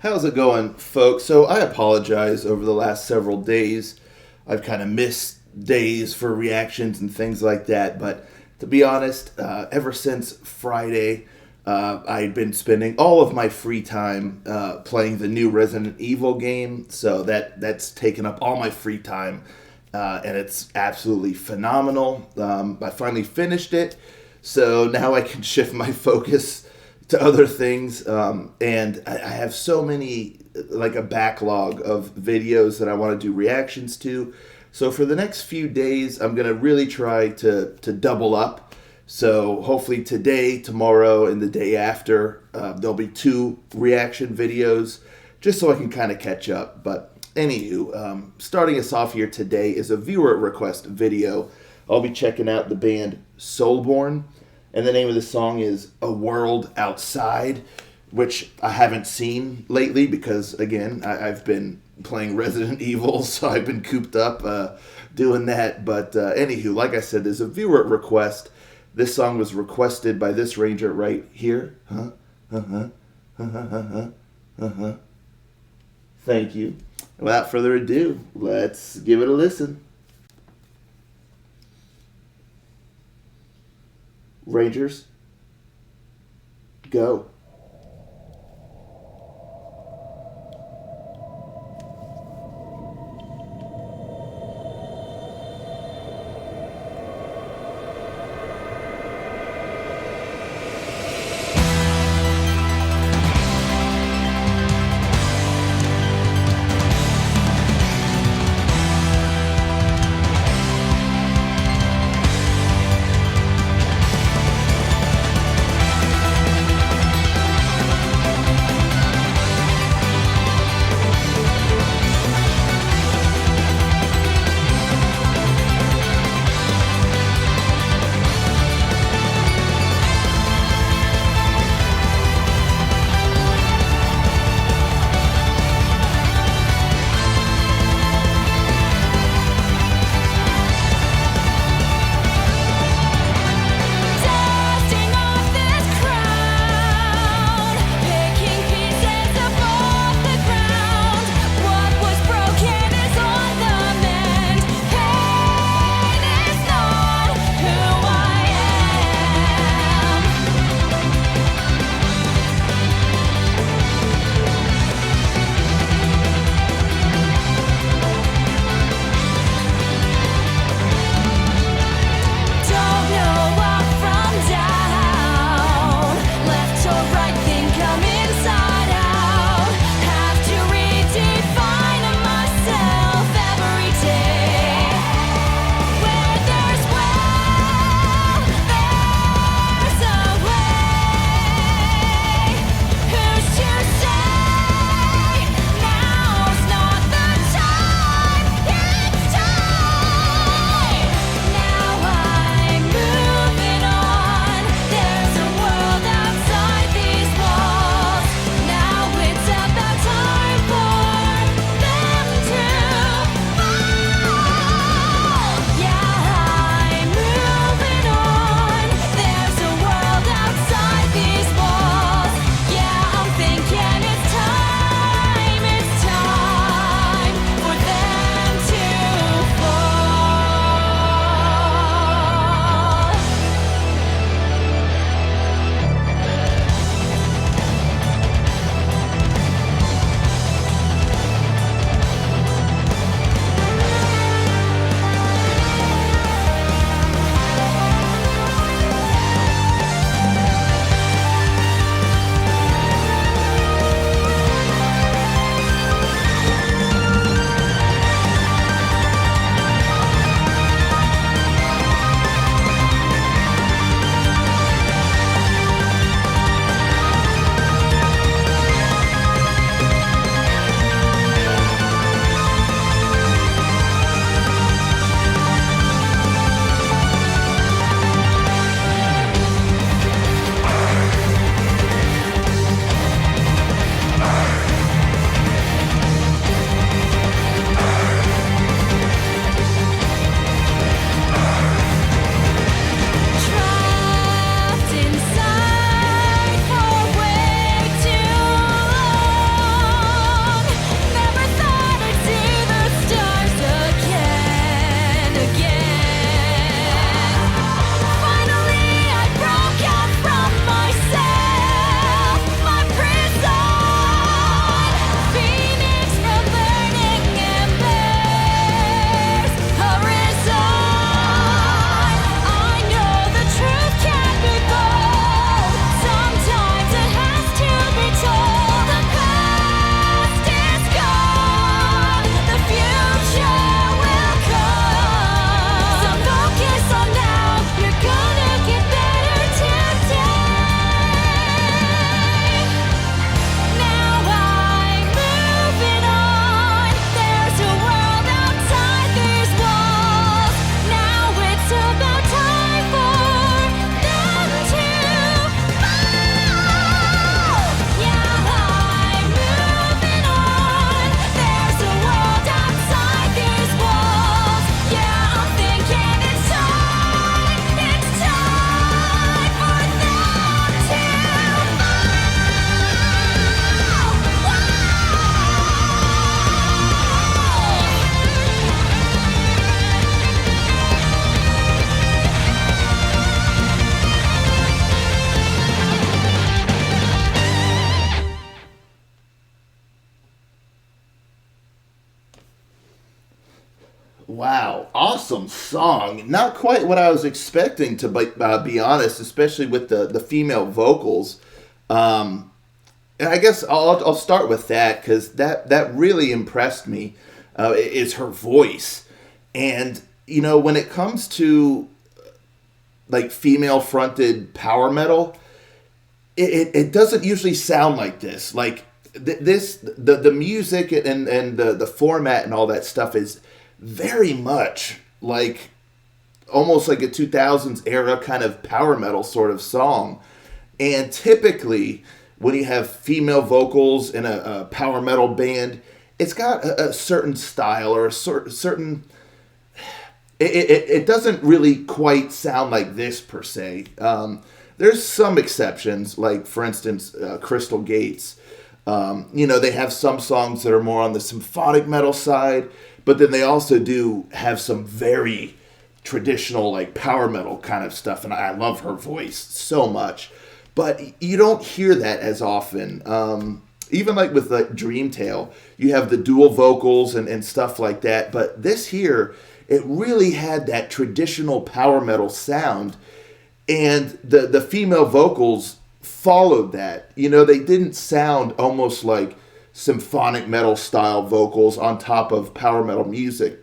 How's it going, folks? So I apologize over the last several days. I've kind of missed days for reactions and things like that. But to be honest, ever since Friday, I'd been spending all of my free time playing the new Resident Evil game. So that's taken up all my free time. And it's absolutely phenomenal. I finally finished it. So now I can shift my focus to other things, and I have so many, like a backlog of videos that I want to do reactions to. So for the next few days, I'm going to really try to double up. So hopefully today, tomorrow, and the day after, there'll be 2 reaction videos, just so I can kind of catch up. But anywho, starting us off here today is a viewer request video. I'll be checking out the band Solborn. And the name of the song is A World Outside, which I haven't seen lately because, again, I've been playing Resident Evil, so I've been cooped up doing that. But anywho, like I said, there's a viewer request. This song was requested by this ranger right here. Thank you. Without further ado, let's give it a listen. Rangers, go. Wow, awesome song. Not quite what I was expecting, to be honest, especially with the female vocals. Um, and I guess I'll start with that because that really impressed me. Is her voice, and when it comes to like female fronted power metal, it doesn't usually sound like this. Like the music and the format and all that stuff is very much like almost like a 2000s era kind of power metal sort of song. And typically, when you have female vocals in a power metal band, it's got a certain style or a certain. It doesn't really quite sound like this per se. There's some exceptions, like for instance, Crystal Gates. They have some songs that are more on the symphonic metal side, but then they also do have some very traditional like power metal kind of stuff, and I love her voice so much. But you don't hear that as often. Even like with like Dreamtale, you have the dual vocals and stuff like that. But this here, it really had that traditional power metal sound, and the female vocals followed that. They didn't sound almost like symphonic metal style vocals on top of power metal music.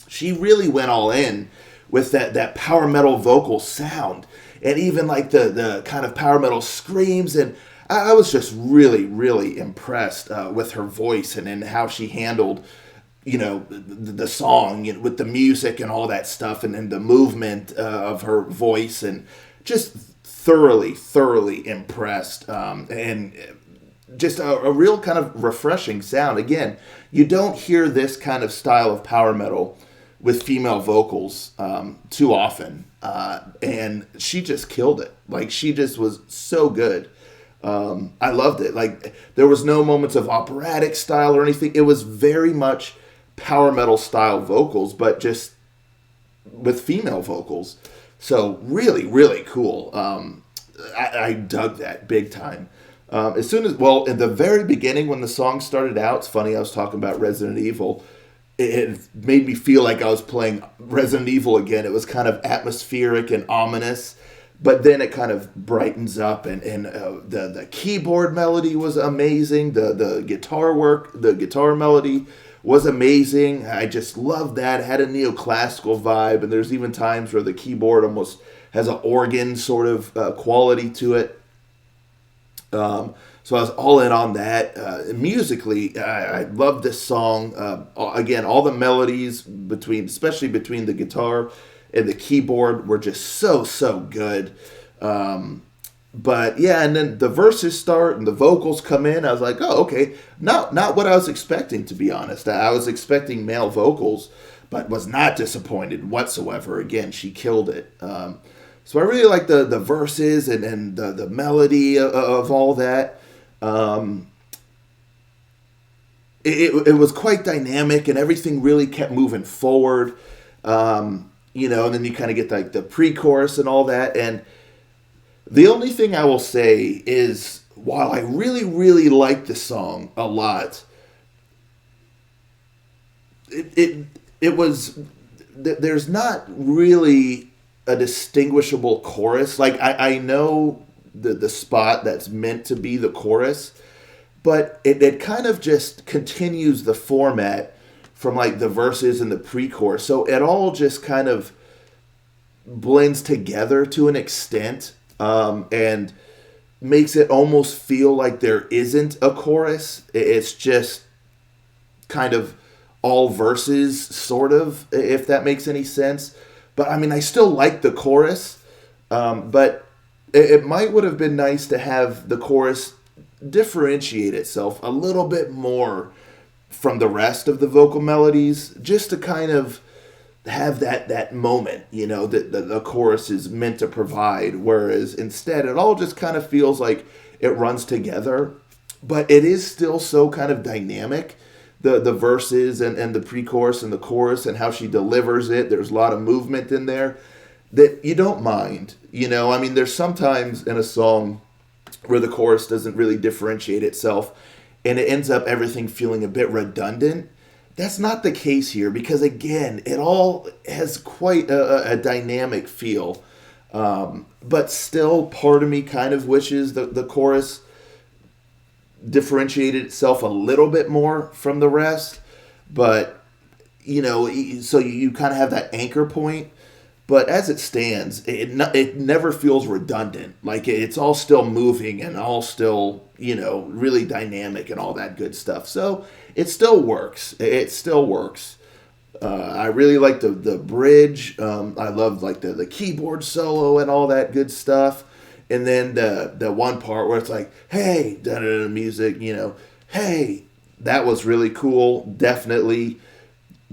She really went all in with that power metal vocal sound, and even like the kind of power metal screams. And I was just really, really impressed with her voice and how she handled the song with the music and all that stuff, and then the movement of her voice, and just thoroughly impressed, and just a real kind of refreshing sound. Again, you don't hear this kind of style of power metal with female vocals too often, and she just killed it. Like, she just was so good. I loved it. Like, there was no moments of operatic style or anything. It was very much power metal style vocals, but just with female vocals. So really cool. I dug that big time. As soon as, well, in the very beginning when the song started out, it's funny, I was talking about Resident Evil. It made me feel like I was playing Resident Evil again. It was kind of atmospheric and ominous, but then it kind of brightens up, and the keyboard melody was amazing. The guitar work, the guitar melody was amazing. I just loved that. It had a neoclassical vibe, and there's even times where the keyboard almost has an organ sort of quality to it. So I was all in on that. Musically, I love this song. Again, all the melodies especially between the guitar and the keyboard, were just so good. But yeah, and then the verses start and the vocals come in. I was like, oh, okay. Not what I was expecting, to be honest. I was expecting male vocals, but was not disappointed whatsoever. Again, she killed it. So I really like the verses and the melody of all that. It was quite dynamic, and everything really kept moving forward. And then you kind of get like the pre-chorus and all that. And the only thing I will say is, while I really like the song a lot, it was, there's not really a distinguishable chorus. Like, I know the spot that's meant to be the chorus, but it kind of just continues the format from like the verses and the pre-chorus. So it all just kind of blends together to an extent, and makes it almost feel like there isn't a chorus. It's just kind of all verses, sort of, if that makes any sense. But I mean, I still like the chorus, but it might would have been nice to have the chorus differentiate itself a little bit more from the rest of the vocal melodies, just to kind of have that moment, that the chorus is meant to provide, whereas instead it all just kind of feels like it runs together. But it is still so kind of dynamic, the verses and the pre-chorus and the chorus, and how she delivers it. There's a lot of movement in there that you don't mind. I mean, there's sometimes in a song where the chorus doesn't really differentiate itself, and it ends up everything feeling a bit redundant. That's not the case here because, again, it all has quite a dynamic feel. But still, part of me kind of wishes the chorus differentiated itself a little bit more from the rest. But, so you kind of have that anchor point. But as it stands, it never feels redundant. Like it's all still moving and all still, really dynamic and all that good stuff. So it still works. It still works. I really like the bridge. I love like the keyboard solo and all that good stuff. And then the one part where it's like, hey, da da da music, hey, that was really cool. Definitely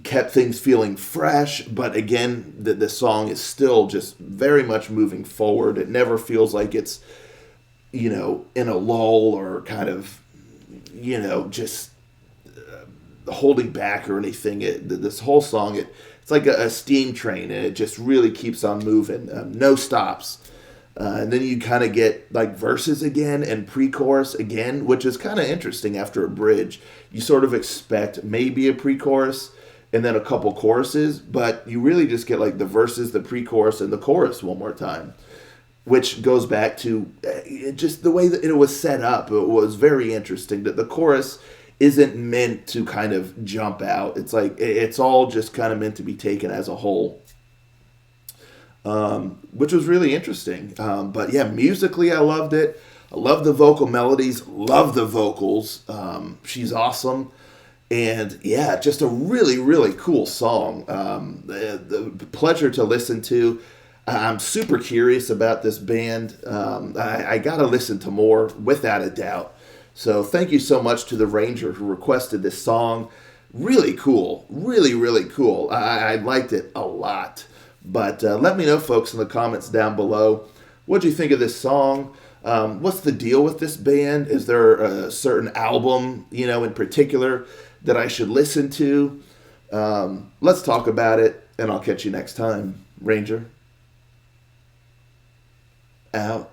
kept things feeling fresh, but again, the song is still just very much moving forward. It never feels like it's, in a lull or kind of, just holding back or anything. This whole song, it's like a steam train, and it just really keeps on moving, no stops. And then you kind of get like verses again and pre-chorus again, which is kind of interesting after a bridge. You sort of expect maybe a pre-chorus and then a couple choruses, but you really just get like the verses, the pre-chorus, and the chorus one more time, which goes back to just the way that it was set up. It was very interesting that the chorus isn't meant to kind of jump out. It's like it's all just kind of meant to be taken as a whole, which was really interesting. But yeah, musically, I loved it. I love the vocal melodies, love the vocals. She's awesome. And yeah, just a really, really cool song. The pleasure to listen to. I'm super curious about this band. I got to listen to more, without a doubt. So thank you so much to the Ranger who requested this song. Really cool. Really, really cool. I liked it a lot. But let me know, folks, in the comments down below. What'd you think of this song? What's the deal with this band? Is there a certain album, in particular that I should listen to? Let's talk about it, and I'll catch you next time. Ranger, out.